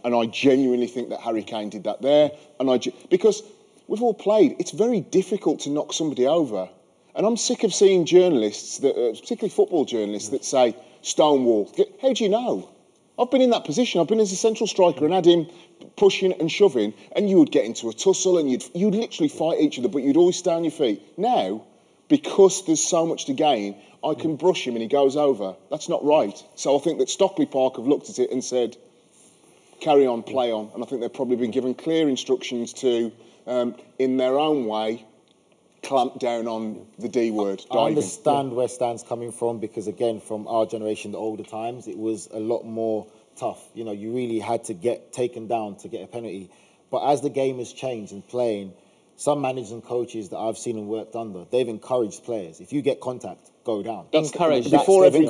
And I genuinely think that Harry Kane did that there. Because we've all played, it's very difficult to knock somebody over. And I'm sick of seeing journalists, particularly football journalists, that say, Stonewall. How do you know? I've been in that position. I've been as a central striker and had him pushing and shoving, and you would get into a tussle and you'd literally fight each other, but you'd always stay on your feet. Now, because there's so much to gain, I can brush him and he goes over. That's not right. So I think that Stockley Park have looked at it and said, carry on, play on. And I think they've probably been given clear instructions to, in their own way, clamp down on the D word, diving. I understand where Stan's coming from, because again, from our generation, the older times, it was a lot more tough. You know, you really had to get taken down to get a penalty. But as the game has changed and playing, some managers and coaches that I've seen and worked under, they've encouraged players. If you get contact, go down. That's encouraged. Before every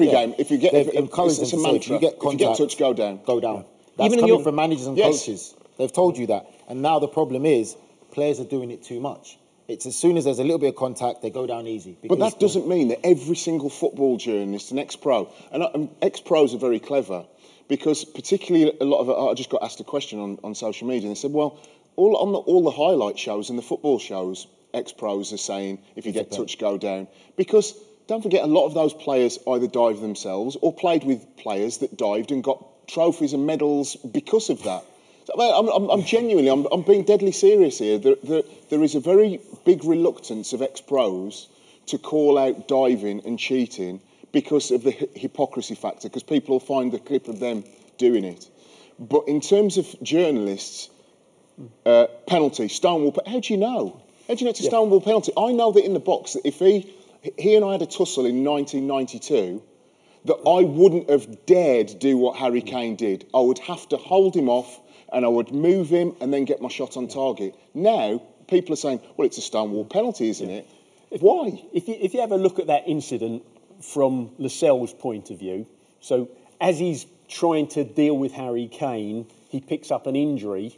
game, if you get, it's a mantra. If you get touch, go down. Go down. That's even coming from managers and coaches. They've told you that. And now the problem is, players are doing it too much. It's as soon as there's a little bit of contact, they go down easy. But that doesn't mean that every single football journalist, an ex-pro, and ex-pros are very clever, because particularly a lot of I just got asked a question on social media, and they said, well, all the highlight shows and the football shows, ex-pros are saying, if you get touched, go down. Because don't forget, a lot of those players either dived themselves or played with players that dived and got trophies and medals because of that. I'm genuinely, I'm being deadly serious here. There is a very big reluctance of ex-pros to call out diving and cheating because of the hypocrisy factor, because people will find the clip of them doing it. But in terms of journalists, penalty, Stonewall, how do you know? How do you know it's a Stonewall penalty? I know that in the box, that if he and I had a tussle in 1992, that I wouldn't have dared do what Harry Kane did. I would have to hold him off, and I would move him and then get my shot on target. Now, people are saying, well, it's a Stonewall penalty, isn't it? Why? If you have a look at that incident from Lascelles' point of view, so as he's trying to deal with Harry Kane, he picks up an injury.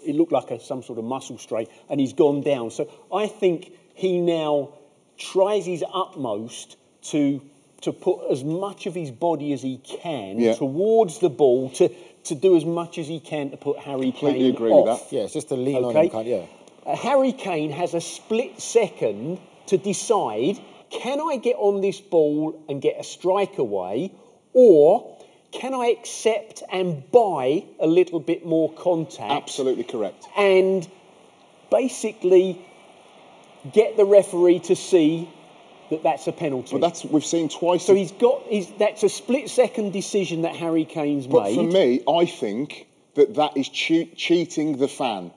It looked like some sort of muscle strain, and he's gone down. So I think he now tries his utmost to put as much of his body as he can towards the ball, to do as much as he can to put Harry Completely Kane agree off. with that. Yeah, it's just to lean on him. Harry Kane has a split second to decide, can I get on this ball and get a strike away, or can I accept and buy a little bit more contact? Absolutely correct. And basically get the referee to see that that's a penalty. But we've seen twice. So that's a split-second decision that Harry Kane's made. But for me, I think that is cheating the fan.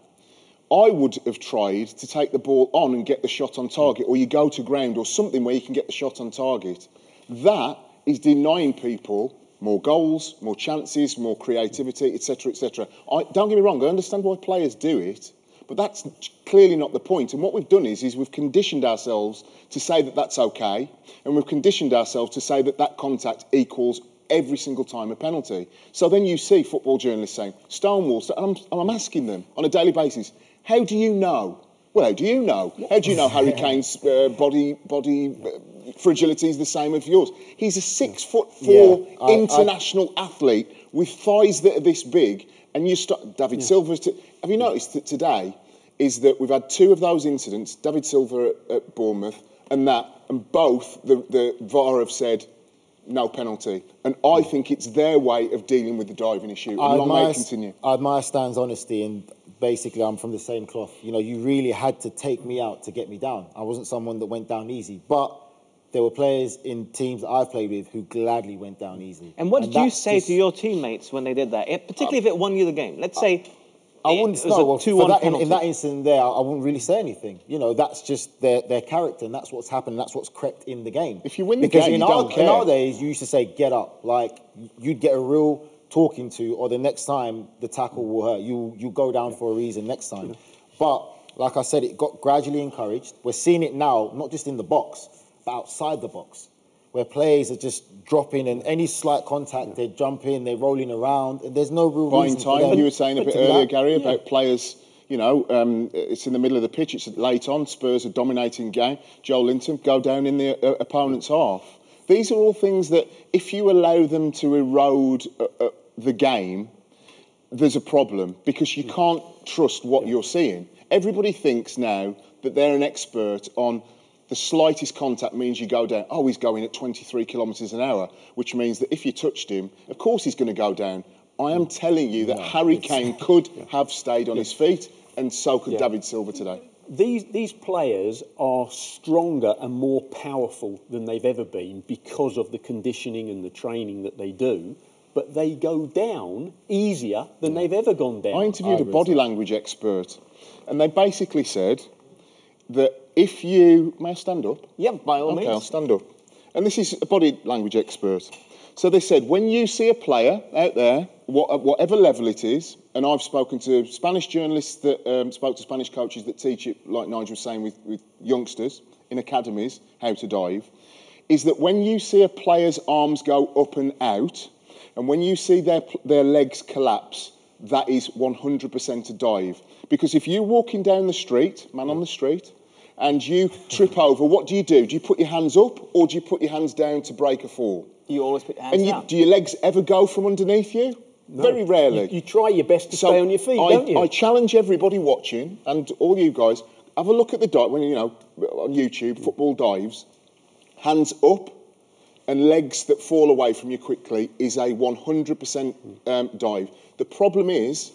I would have tried to take the ball on and get the shot on target, or you go to ground or something where you can get the shot on target. That is denying people more goals, more chances, more creativity, etc., etc. Don't get me wrong, I understand why players do it, but that's clearly not the point. And what we've done is we've conditioned ourselves to say that that's okay, and we've conditioned ourselves to say that contact equals every single time a penalty. So then you see football journalists saying, Stonewall, and I'm asking them on a daily basis, how do you know? Well, how do you know? How do you know Harry Kane's body fragility is the same as yours? He's a 6'4" international athlete with thighs that are this big, and you start David Silva's. Have you noticed that today is that we've had two of those incidents? David Silva at Bournemouth, and both the VAR have said no penalty, and I think it's their way of dealing with the diving issue. I admire Stan's honesty, and basically I'm from the same cloth. You know, you really had to take me out to get me down. I wasn't someone that went down easy, but there were players in teams that I've played with who gladly went down easy. And what did you say to your teammates when they did that? Particularly if it won you the game. Let's say I wouldn't say in that incident there, I wouldn't really say anything. You know, that's just their character, and that's what's happened. That's what's crept in the game. If you win the game, you don't care. In our days, you used to say, "Get up!" Like you'd get a real talking to, or the next time the tackle will hurt, you go down for a reason next time. But like I said, it got gradually encouraged. We're seeing it now, not just in the box, but outside the box, where players are just dropping, and any slight contact, they jump in, they're rolling around, and there's no real reason for them. You were saying a bit earlier, Gary, about players, you know, it's in the middle of the pitch, it's late on, Spurs are dominating game, Joe Linton, go down in the opponent's half. These are all things that, if you allow them to erode the game, there's a problem because you can't trust what you're seeing. Everybody thinks now that they're an expert on the slightest contact means you go down. Oh, he's going at 23 kilometres an hour, which means that if you touched him, of course he's going to go down. I am telling you that Harry Kane could have stayed on his feet, and so could David Silva today. These players are stronger and more powerful than they've ever been because of the conditioning and the training that they do, but they go down easier than they've ever gone down. I interviewed a body language expert, and they basically said that if you... May I stand up? Yeah, by all means. Okay, I'll stand up. And this is a body language expert. So they said, when you see a player out there, whatever level it is, and I've spoken to Spanish journalists that spoke to Spanish coaches that teach it, like Nigel was saying, with youngsters in academies, how to dive, is that when you see a player's arms go up and out, and when you see their legs collapse, that is 100% a dive. Because if you're walking down the street, man on the street, and you trip over, what do? Do you put your hands up or do you put your hands down to break a fall? You always put your hands down. Do your legs ever go from underneath you? No. Very rarely. You try your best to stay on your feet, don't you? I challenge everybody watching, and all you guys, have a look at the dive, when on YouTube, football dives, hands up and legs that fall away from you quickly is a 100% dive. The problem is,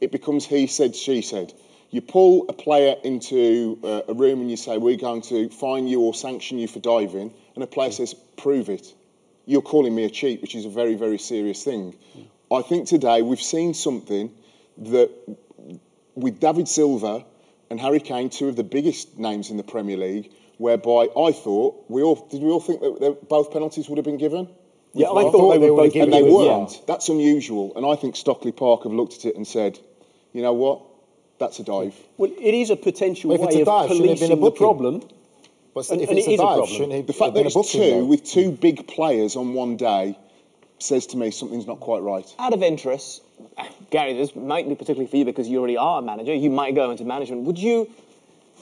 it becomes he said, she said. You pull a player into a room and you say, we're going to fine you or sanction you for diving, and a player says, prove it. You're calling me a cheat, which is a very, very serious thing. I think today we've seen something that, with David Silva and Harry Kane, two of the biggest names in the Premier League, whereby I thought, did we all think that both penalties would have been given? Yeah, I thought they were both given. And they weren't. Yeah. That's unusual. And I think Stockley Park have looked at it and said, you know what? That's a dive. Well, it is a potential way of policing the problem. But if it's a dive, the fact that it's with two big players on one day says to me something's not quite right. Out of interest, Gary, this might be particularly for you because you already are a manager. You might go into management. Would you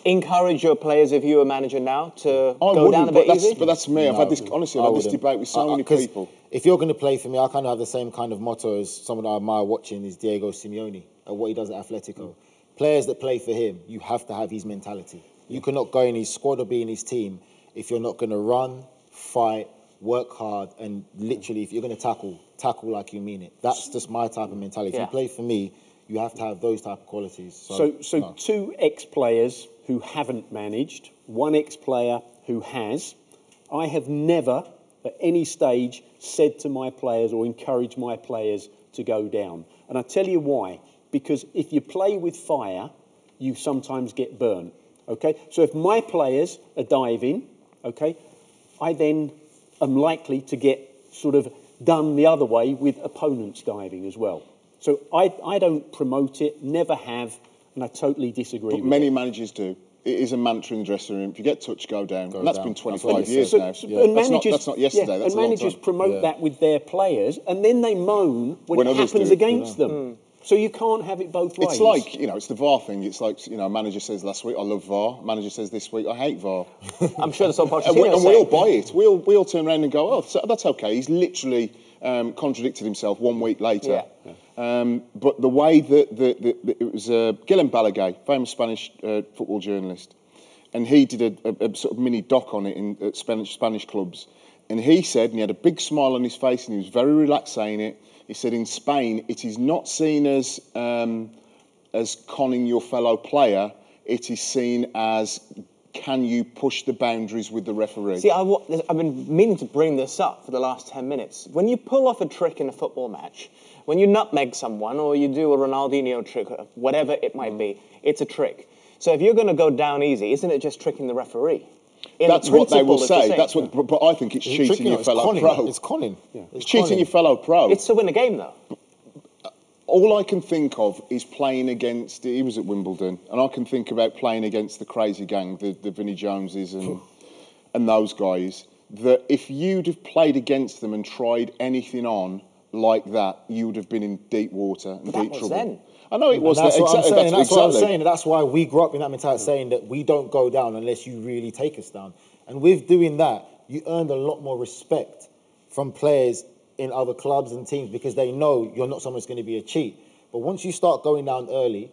encourage your players, if you were a manager now, to go down a bit easy? But that's me. No, I've had this debate with so many people. If you're going to play for me, I kind of have the same kind of motto as someone I admire watching is Diego Simeone, what he does at Atletico. Players that play for him, you have to have his mentality. You cannot go in his squad or be in his team if you're not going to run, fight, work hard, and literally, if you're going to tackle like you mean it. That's just my type of mentality. If you play for me, you have to have those type of qualities. So two ex-players who haven't managed, one ex-player who has. I have never, at any stage, said to my players or encouraged my players to go down. And I tell you why. Because if you play with fire, you sometimes get burnt. Okay? So if my players are diving, okay, I then am likely to get sort of done the other way with opponents diving as well. So I don't promote it, never have, and I totally disagree with it. But many managers do. It is a mantra in the dressing room. If you get touched, go down. And that's been 25 years now. And that's not yesterday. That's and managers promote that with their players, and then they moan when it happens against them. So you can't have it both ways. It's like, it's the VAR thing. It's like, a manager says last week, I love VAR. Manager says this week, I hate VAR. I'm sure that's all and we all buy it. We all turn around and go, oh, that's okay. He's literally contradicted himself 1 week later. But the way that it was Guillem Balaguer, famous Spanish football journalist, and he did a sort of mini doc on it at Spanish clubs. And he said, and he had a big smile on his face, and he was very relaxed saying it. He said, in Spain, it is not seen as conning your fellow player. It is seen as, can you push the boundaries with the referee? See, I've been meaning to bring this up for the last 10 minutes. When you pull off a trick in a football match, when you nutmeg someone or you do a Ronaldinho trick, whatever it might be, it's a trick. So if you're going to go down easy, isn't it just tricking the referee? That's what they will say. But I think it's cheating your fellow pro. It's conning. It's cheating your fellow pro. It's to win a game, though. All I can think of is playing against. He was at Wimbledon, and I can think about playing against the crazy gang, the Vinnie Joneses and those guys. That if you'd have played against them and tried anything on like that, you would have been in deep water and deep trouble. Then. I know it was. That's what I'm saying. That's what I'm saying. That's why we grew up in that mentality, saying that we don't go down unless you really take us down. And with doing that, you earned a lot more respect from players in other clubs and teams because they know you're not someone who's going to be a cheat. But once you start going down early,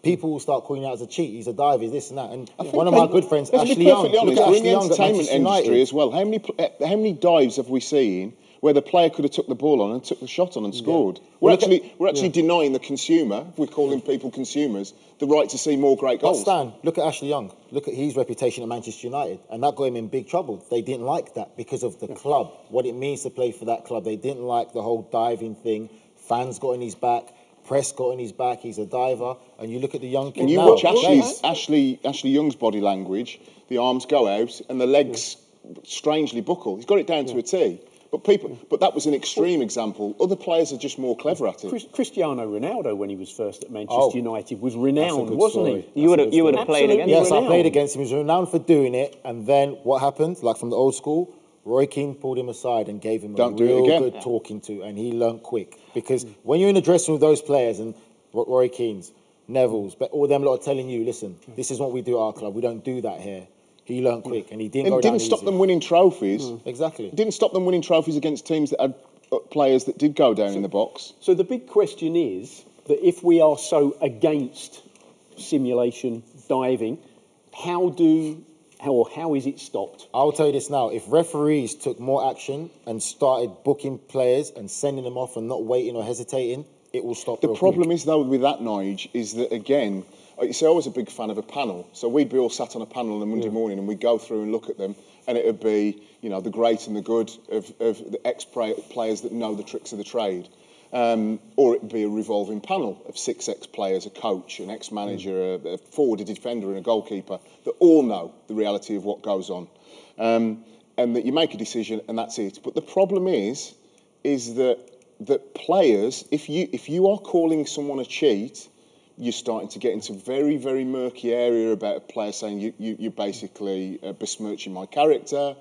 people will start calling you out as a cheat. He's a dive, he's this and that. And one of my good friends, Ashley Young, we're in the entertainment Manchester industry United. as well. How many dives have we seen where the player could have took the ball on and took the shot on and scored? We're actually denying the consumer, if we're calling people consumers, the right to see more great goals. But Stan, look at Ashley Young. Look at his reputation at Manchester United, and that got him in big trouble. They didn't like that because of the club, what it means to play for that club. They didn't like the whole diving thing. Fans got on his back. Press got on his back. He's a diver, and you look at the young kid. And you now, watch Ashley Young's body language. The arms go out, and the legs strangely buckle. He's got it down to a T. But that was an extreme example. Other players are just more clever at it. Cristiano Ronaldo, when he was first at Manchester United, was renowned, wasn't he? You would have played against him. Yes, I played against him. He was renowned for doing it. And then what happened? Like from the old school, Roy Keane pulled him aside and gave him a real good talking to, and he learnt quick. Because when you're in the dressing room with those players, and Roy Keane's, Neville's, but all them lot are telling you, listen, this is what we do at our club. We don't do that here. He learned quick, and he didn't stop them winning trophies. Exactly. It didn't stop them winning trophies against teams that had players that did go down in the box. So the big question is that if we are so against simulation diving, how is it stopped? I'll tell you this now. If referees took more action and started booking players and sending them off and not waiting or hesitating, it will stop. The problem is, though, with that, Nige, is that, again, you see, I was a big fan of a panel. So we'd be all sat on a panel on a Monday morning and we'd go through and look at them, and it would be, the great and the good of the ex-players that know the tricks of the trade. Or it would be a revolving panel of 6 ex-players, a coach, an ex-manager, a forward, a defender and a goalkeeper that all know the reality of what goes on. And that you make a decision and that's it. But the problem is that players, if you are calling someone a cheat, you're starting to get into very, very murky area about a player saying you're basically besmirching my character.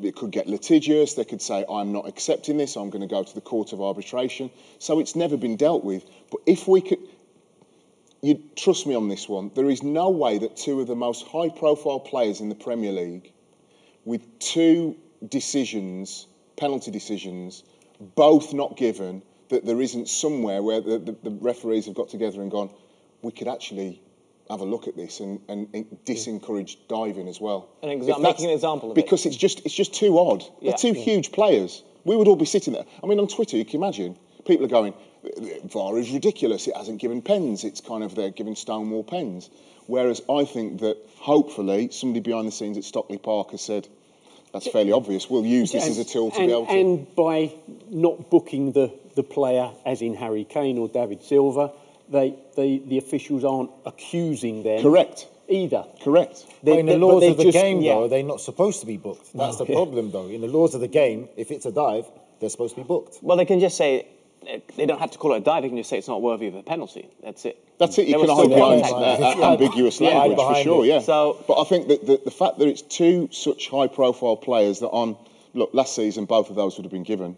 It could get litigious. They could say, I'm not accepting this. I'm going to go to the court of arbitration. So it's never been dealt with. But if we could, you trust me on this one, there is no way that 2 of the most high-profile players in the Premier League, with 2 decisions, penalty decisions, both not given, that there isn't somewhere where the referees have got together and gone, we could actually have a look at this and disencourage diving as well. Making an example of because it's just too odd. They're 2 huge players. We would all be sitting there. I mean, on Twitter, you can imagine, people are going, VAR is ridiculous. It hasn't given pens. It's kind of, they're giving Stonewall pens. Whereas I think that hopefully somebody behind the scenes at Stockley Park has said, that's fairly obvious. We'll use this as a tool to be able to... And by not booking the player, as in Harry Kane or David Silva, the officials aren't accusing them. Correct. Either. Correct. But in the laws of the game, though, they're not supposed to be booked. That's the problem, though. In the laws of the game, if it's a dive, they're supposed to be booked. Well, they can just say, they don't have to call it a dive, they can just say it's not worthy of a penalty. That's it. That's it. You can hide behind ambiguous language for sure. Yeah. But I think that the fact that it's 2 such high-profile players that last season both of those would have been given.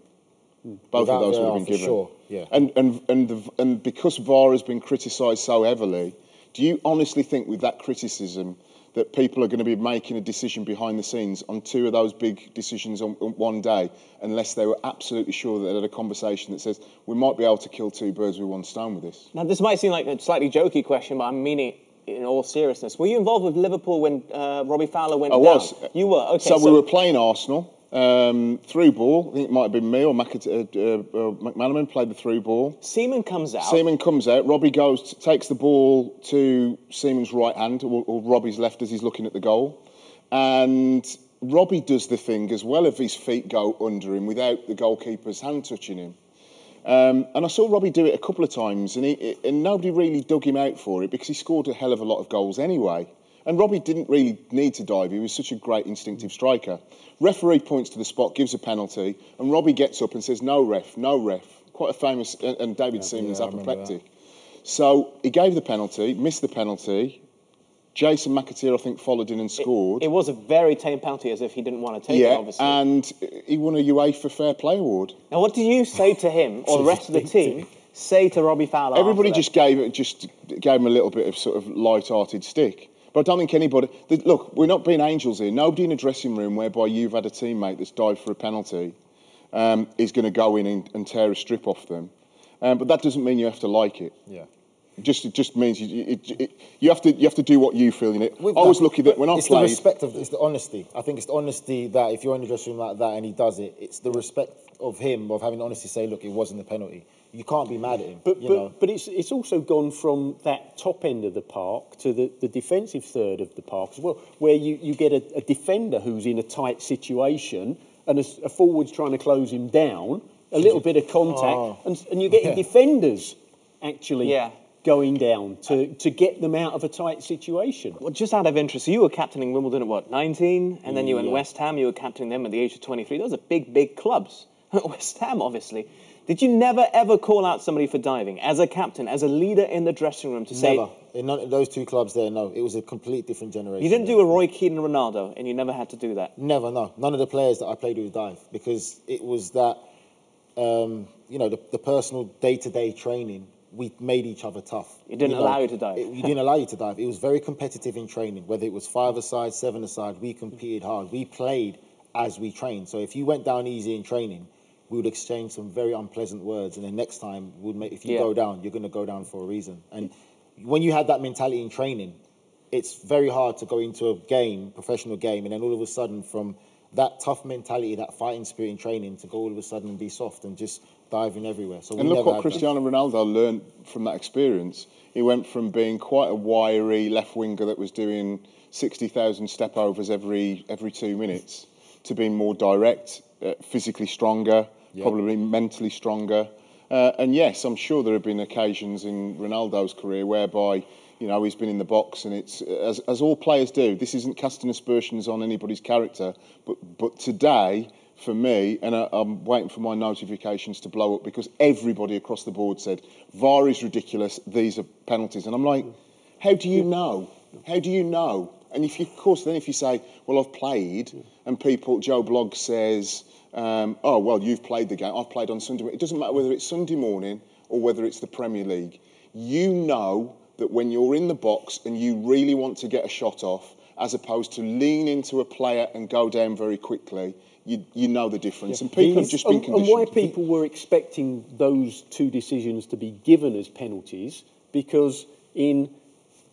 Both of those would have been given. Sure. Yeah. And because VAR has been criticised so heavily, do you honestly think with that criticism that people are going to be making a decision behind the scenes on 2 of those big decisions on one day, unless they were absolutely sure that they had a conversation that says, we might be able to kill 2 birds with one stone with this? Now, this might seem like a slightly jokey question, but I'm meaning it in all seriousness. Were you involved with Liverpool when Robbie Fowler went down? I was. You were? Okay. So we were playing Arsenal, through ball. I think it might have been me or McManaman played the through ball. Seaman comes out. Robbie takes the ball to Seaman's right hand, or Robbie's left as he's looking at the goal. And Robbie does the thing as well if his feet go under him without the goalkeeper's hand touching him. And I saw Robbie do it a couple of times, and nobody really dug him out for it because he scored a hell of a lot of goals anyway. And Robbie didn't really need to dive. He was such a great instinctive striker. Referee points to the spot, gives a penalty, and Robbie gets up and says, no ref, no ref. Quite a famous, and David Seaman's apoplectic. So he gave the penalty, missed the penalty. Jason McAteer, I think, followed in and scored. It was a very tame penalty, as if he didn't want to take it, obviously. And he won a UEFA Fair Play Award. Now, what did you say to him, or the rest of the team, say to Robbie Fowler? Everybody just gave him a little bit of sort of light-hearted stick. But I don't think anybody... Look, we're not being angels here. Nobody in a dressing room whereby you've had a teammate that's dived for a penalty is going to go in and tear a strip off them. But that doesn't mean you have to like it. Yeah. It just means you have to do what you feel in it. I was lucky that when I it's played, the respect of it's the honesty. I think it's the honesty that if you're in the dressing room like that and he does it, it's the respect of him of having the honesty to say, look, it wasn't a penalty. You can't be mad at him. But you know? it's also gone from that top end of the park to the defensive third of the park as well, where you get a defender who's in a tight situation and a forward's trying to close him down, a little bit of contact, and you're getting defenders actually going down to get them out of a tight situation. Well, just out of interest, so you were captaining Wimbledon at what, 19? And then you were in West Ham, you were captaining them at the age of 23. Those are big, big clubs. West Ham, obviously. Did you never, ever call out somebody for diving? As a captain, as a leader in the dressing room to say... Never. In none of those two clubs there, no. It was a complete different generation. You didn't do a Roy Keane and Ronaldo, and you never had to do that? Never, no. None of the players that I played with dive, because it was that, you know, the personal day-to-day training, we made each other tough. It didn't allow you to dive? We didn't allow you to dive. It was very competitive in training, whether it was 5-a-side, 7-a-side, we competed hard. We played as we trained. So if you went down easy in training, we would exchange some very unpleasant words, and then next time, if you go down, you're going to go down for a reason. And when you had that mentality in training, it's very hard to go into a game, professional game, and then all of a sudden, from that tough mentality, that fighting spirit in training, to go all of a sudden and be soft and just diving everywhere. So and look what Cristiano Ronaldo learned from that experience. He went from being quite a wiry left winger that was doing 60,000 step overs every 2 minutes to being more direct, physically stronger, probably mentally stronger. And yes, I'm sure there have been occasions in Ronaldo's career whereby, you know, he's been in the box, and it's as all players do. This isn't casting aspersions on anybody's character, but today, for me, and I'm waiting for my notifications to blow up because everybody across the board said VAR is ridiculous. These are penalties, and I'm like, how do you know? How do you know? And if you, of course, then if you say, well, I've played, and Joe Bloggs says, oh, well, you've played the game. I've played on Sunday. It doesn't matter whether it's Sunday morning or whether it's the Premier League. You know that when you're in the box and you really want to get a shot off, as opposed to lean into a player and go down very quickly, you know the difference. And people have just been conditioned. And why people were expecting those two decisions to be given as penalties, because in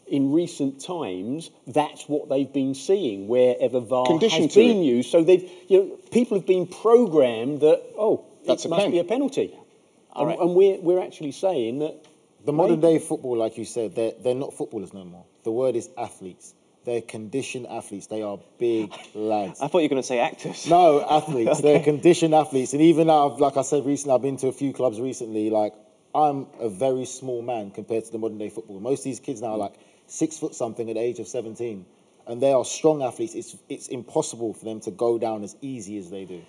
recent times, that's what they've been seeing wherever VAR has been used. So people have been programmed that it must be a penalty. And we're actually saying that the modern day football, like you said, they're not footballers no more. The word is athletes. They're conditioned athletes. They are big lads. I thought you were going to say actors. No, athletes. Okay. They're conditioned athletes. And even now, like I said recently, I've been to a few clubs recently. Like, I'm a very small man compared to the modern day football. Most of these kids now are like 6 foot something at the age of 17. And they are strong athletes. It's impossible for them to go down as easy as they do.